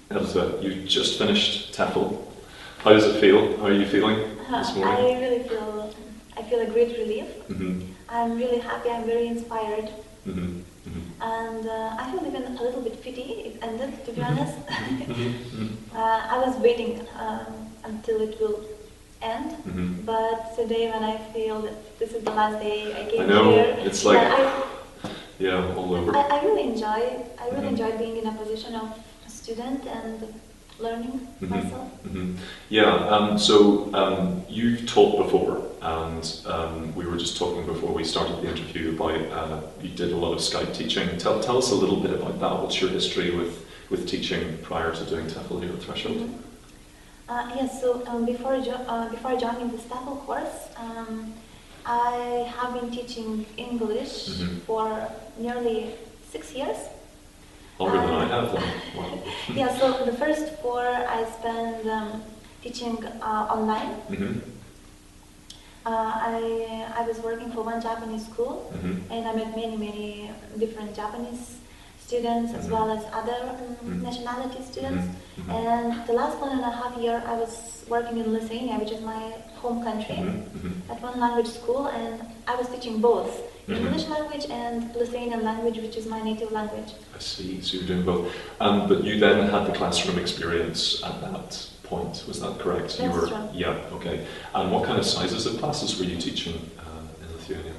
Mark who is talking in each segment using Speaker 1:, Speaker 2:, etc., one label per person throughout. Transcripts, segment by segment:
Speaker 1: Edita, you just finished TEFL. How does it feel? How are you feeling this morning?
Speaker 2: I feel a great relief.
Speaker 1: Mm-hmm.
Speaker 2: I'm really happy, I'm very inspired.
Speaker 1: Mm-hmm. Mm-hmm.
Speaker 2: And I feel even a little bit pity it ended, to be honest.
Speaker 1: Mm-hmm.
Speaker 2: I was waiting until it will end,
Speaker 1: Mm-hmm.
Speaker 2: but today when I feel that this is the last day I came
Speaker 1: I know,
Speaker 2: here,
Speaker 1: it's like, yeah, all over.
Speaker 2: I really enjoy being in a position of a student and learning myself.
Speaker 1: Mm-hmm. Yeah, you've taught before, and we were just talking before we started the interview about you did a lot of Skype teaching. Tell us a little bit about that. What's your history with teaching prior to doing TEFL here at Threshold?
Speaker 2: Yes, so before joining this TEFL course, I have been teaching English for nearly 6 years.
Speaker 1: Longer than I have, then. Wow.
Speaker 2: Yeah, so the first 4 I spent teaching online.
Speaker 1: Mm-hmm.
Speaker 2: I was working for one Japanese school, and I met many different Japanese students as well as other nationality students. And the last 1.5 years I was working in Lithuania, which is my home country, at one language school, and I was teaching both English language and Lithuanian language, which is my native language.
Speaker 1: I see, so you're doing both. But you then had the classroom experience at that point, was that correct?
Speaker 2: That's true.
Speaker 1: Yeah, okay. And what kind of sizes of classes were you teaching in Lithuania?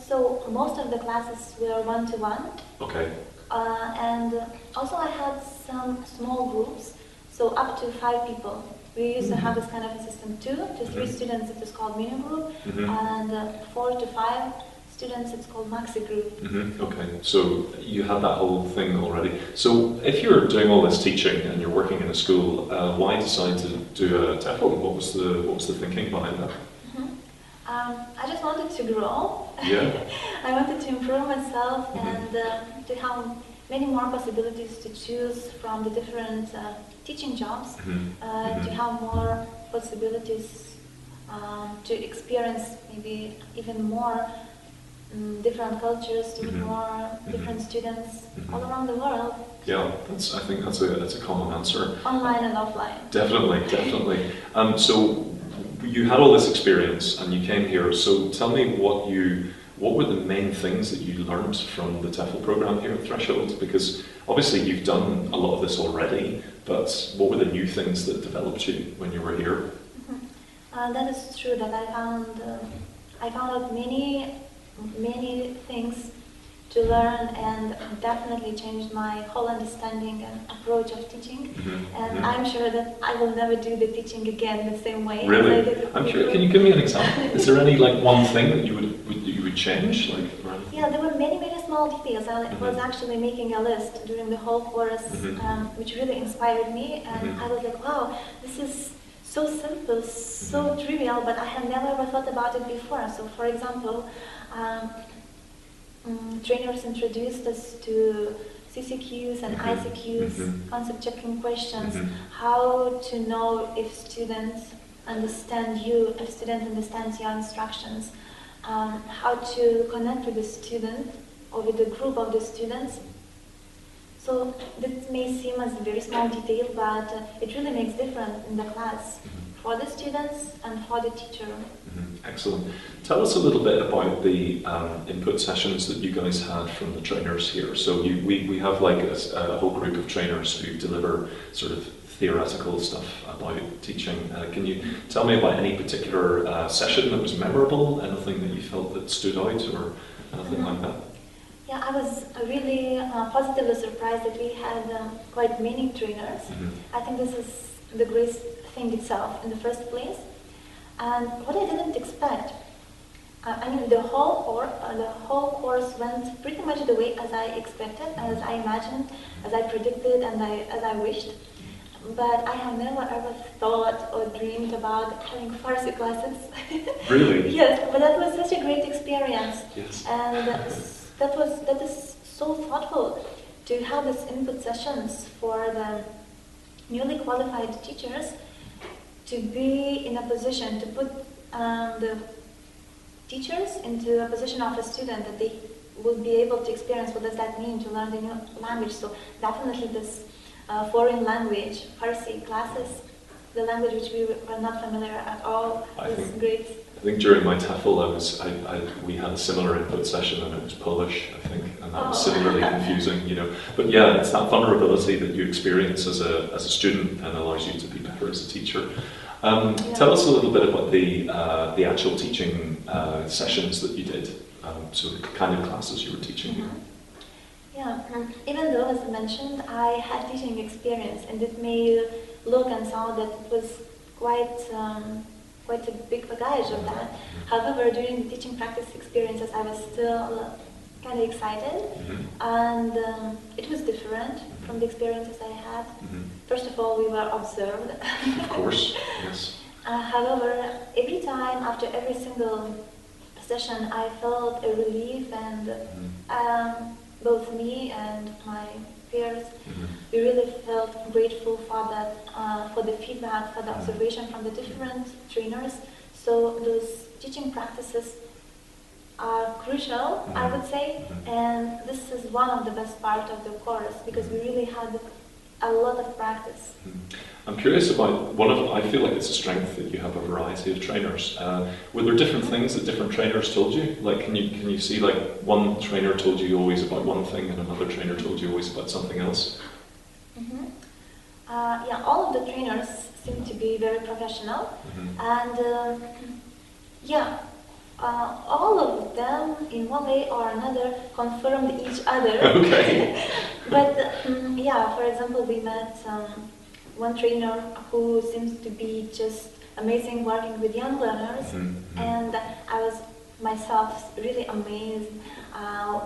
Speaker 2: So most of the classes were one-to-one.
Speaker 1: Okay.
Speaker 2: And also I had some small groups, so up to 5 people. We used to have this kind of a system, 2 to 3 students, it is called mini group, and 4 to 5 students, it's called maxi group.
Speaker 1: Okay, so you had that whole thing already. So if you're doing all this teaching and you're working in a school, why decide to do a TEFL? What was the thinking behind that?
Speaker 2: I just wanted to grow.
Speaker 1: Yeah.
Speaker 2: I wanted to improve myself and to have many more possibilities to choose from the different teaching jobs, to have more possibilities to experience maybe even more different cultures, to meet more different students all around the world.
Speaker 1: Yeah, I think that's a common answer.
Speaker 2: Online and offline.
Speaker 1: Definitely. So you had all this experience and you came here. So tell me what were the main things that you learned from the TEFL program here at Threshold? Because obviously you've done a lot of this already, but what were the new things that developed you when you were here?
Speaker 2: That is true. That I found out many things to learn, and definitely changed my whole understanding and approach of teaching. And I'm sure that I will never do the teaching again the same way.
Speaker 1: Really?
Speaker 2: As I did
Speaker 1: I'm sure. Can you give me an example? Is there any one thing that you would change?
Speaker 2: Yeah, there were many small details. I was actually making a list during the whole course, which really inspired me. And I was like, wow, this is so simple, so trivial, but I had never ever thought about it before. So, for example, trainers introduced us to CCQs and ICQs, concept checking questions, how to know if students understand you, if student understands your instructions, how to connect with the student or with the group of the students. So this may seem as a very small detail, but it really makes difference in the class for the students and for the teacher.
Speaker 1: Excellent. Tell us a little bit about the input sessions that you guys had from the trainers here. So we have a whole group of trainers who deliver sort of theoretical stuff about teaching. Can you tell me about any particular session that was memorable, anything that you felt that stood out or anything like that?
Speaker 2: Yeah, I was really positively surprised that we had quite many trainers. I think this is the great thing itself in the first place. And what I didn't expect, the whole course went pretty much the way as I expected, as I imagined, as I predicted, and as I wished. But I have never ever thought or dreamed about having Farsi classes.
Speaker 1: Really?
Speaker 2: Yes, but that was such a great experience.
Speaker 1: Yes.
Speaker 2: And that is so thoughtful to have these input sessions for the newly qualified teachers to be in a position to put the teachers into a position of a student, that they will be able to experience what does that mean to learn the new language. So definitely this foreign language, Farsi classes, the language which we were not familiar at all. Was great.
Speaker 1: I think during my TEFL, we had a similar input session, and it was Polish, I think, and that was similarly confusing, you know. But yeah, it's that vulnerability that you experience as a student and allows you to be better as a teacher. Tell us a little bit about the actual teaching sessions that you did, so the kind of classes you were teaching here.
Speaker 2: Yeah, even though, as I mentioned, I had teaching experience, and it may look and sound that it was quite a big bagage of that. However, during the teaching practice experiences, I was still kind of excited, and it was different from the experiences I had. First of all, we were observed.
Speaker 1: Of course, yes.
Speaker 2: However, every time, after every single session, I felt a relief, and both me and my peers, we really felt grateful for that, for the feedback, for the observation from the different trainers. So those teaching practices are crucial, I would say, and this is one of the best parts of the course, because we really had a lot of practice.
Speaker 1: I'm curious about I feel like it's a strength that you have a variety of trainers. Were there different things that different trainers told you? Like, can you see, like, one trainer told you always about one thing and another trainer told you always about something else?
Speaker 2: Yeah, all of the trainers seem to be very professional, and yeah, all of them in one way or another confirmed each other.
Speaker 1: Okay.
Speaker 2: But yeah, for example, we met one trainer who seems to be just amazing working with young learners, and I was myself really amazed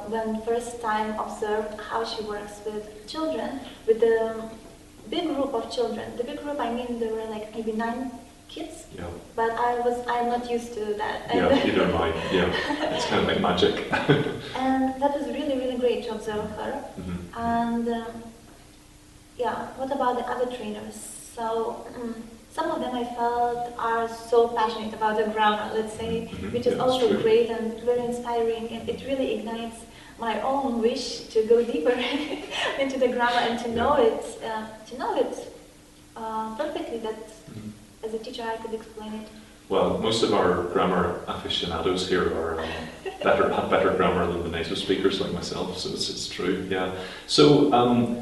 Speaker 2: when first time observed how she works with children, with the big group of children. The big group, I mean, there were like maybe 9 kids, but I'm not used to that.
Speaker 1: Yeah, neither am I. Yeah, it's kind of like magic.
Speaker 2: And that was really, really great to observe her. And yeah, what about the other trainers? So some of them I felt are so passionate about the grammar, let's say, which is also great and very inspiring, and it really ignites my own wish to go deeper into the grammar and to know it perfectly, that as a teacher I could explain it.
Speaker 1: Well, most of our grammar aficionados here are have better grammar than the native speakers like myself, so it's true, yeah. So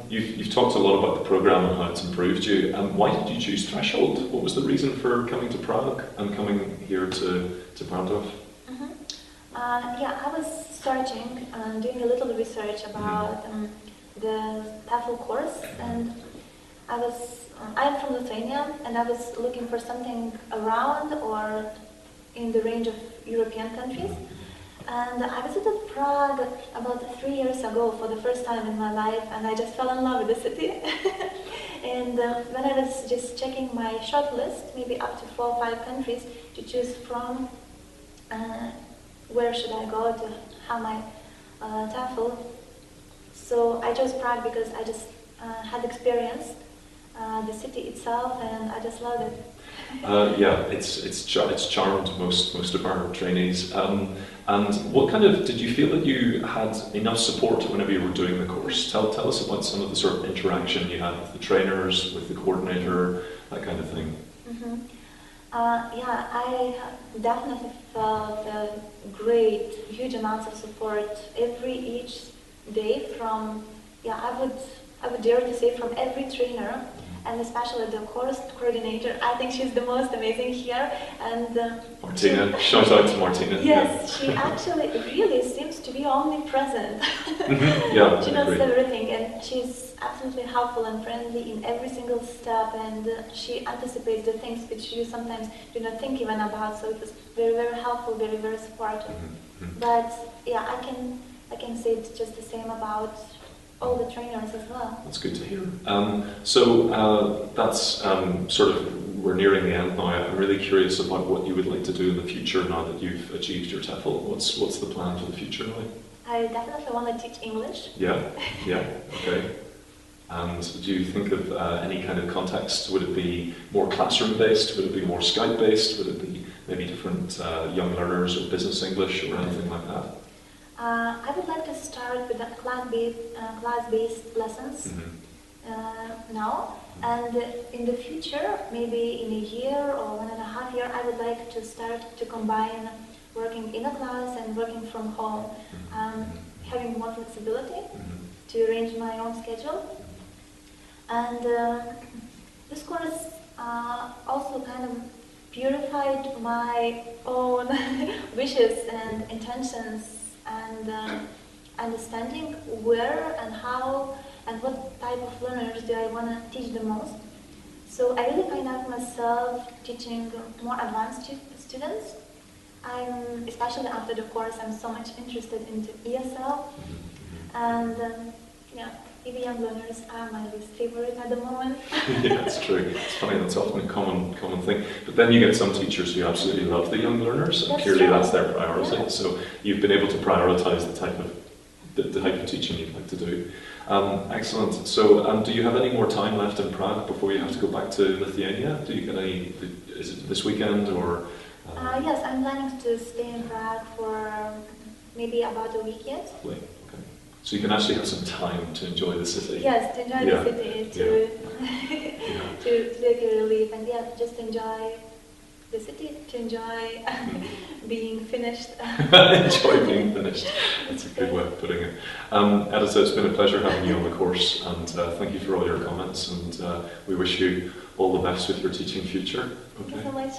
Speaker 1: you've talked a lot about the program and how it's improved you. Why did you choose Threshold? What was the reason for coming to Prague and coming here to Brandov?
Speaker 2: Yeah, I was searching and doing a little research about the TEFL course, and I'm from Lithuania, and I was looking for something around or in the range of European countries. And I visited Prague about 3 years ago for the first time in my life, and I just fell in love with the city. And when I was just checking my short list, maybe up to 4 or 5 countries to choose from, where should I go to have my TEFL? So I chose Prague because I just had experienced the city itself, and I just loved it.
Speaker 1: Yeah, it's charmed most of our trainees. And what did you feel that you had enough support whenever you were doing the course? Tell us about some of the sort of interaction you had with the trainers, with the coordinator, that kind of thing. Yeah, I definitely felt huge amounts of support each day from, I would dare to say, from every trainer, and especially the course coordinator. I think she's the most amazing here. And Martina, shout out to Martina.
Speaker 2: Yes, she actually really seems to be omnipresent.
Speaker 1: Yeah,
Speaker 2: she knows everything, and she's absolutely helpful and friendly in every single step, and she anticipates the things which you sometimes do not think even about. So it was very, very helpful, very, very supportive. But yeah, I can say it's just the same about all the trainers as well.
Speaker 1: That's good to hear. So that's we're nearing the end now. I'm really curious about what you would like to do in the future now that you've achieved your TEFL. What's the plan for the future now?
Speaker 2: I definitely want to teach English.
Speaker 1: Yeah, okay. And do you think of any kind of context? Would it be more classroom-based? Would it be more Skype-based? Would it be maybe different young learners or business English or anything like that?
Speaker 2: I would like to start with the class-based lessons. now, and in the future, maybe in a year or 1.5 years, I would like to start to combine working in a class and working from home, having more flexibility to arrange my own schedule. And this course also kind of purified my own wishes and intentions and understanding where and how and what type of learners do I want to teach the most. So I really find out myself teaching more advanced students. Especially after the course, I'm so much interested into ESL, and yeah, maybe young learners are my least favorite at the moment.
Speaker 1: Yeah, that's true. It's funny, that's often a common thing. But then you get some teachers who absolutely love the young learners, and clearly that's their priority. Yeah. So you've been able to prioritise the type of teaching you'd like to do. Excellent. So do you have any more time left in Prague before you have to go back to Lithuania? Do you get any? Is it this weekend or?
Speaker 2: Yes, I'm planning to stay in Prague for maybe about a week yet.
Speaker 1: Lovely. Okay. So you can actually have some time to enjoy the city.
Speaker 2: Yes, to enjoy the city, to take a relief, and just enjoy the city, to enjoy being finished.
Speaker 1: Enjoy being finished. That's a good way of putting it. Edita, it's been a pleasure having you on the course, and thank you for all your comments, and we wish you all the best with your teaching future. Okay.
Speaker 2: Thank you so much.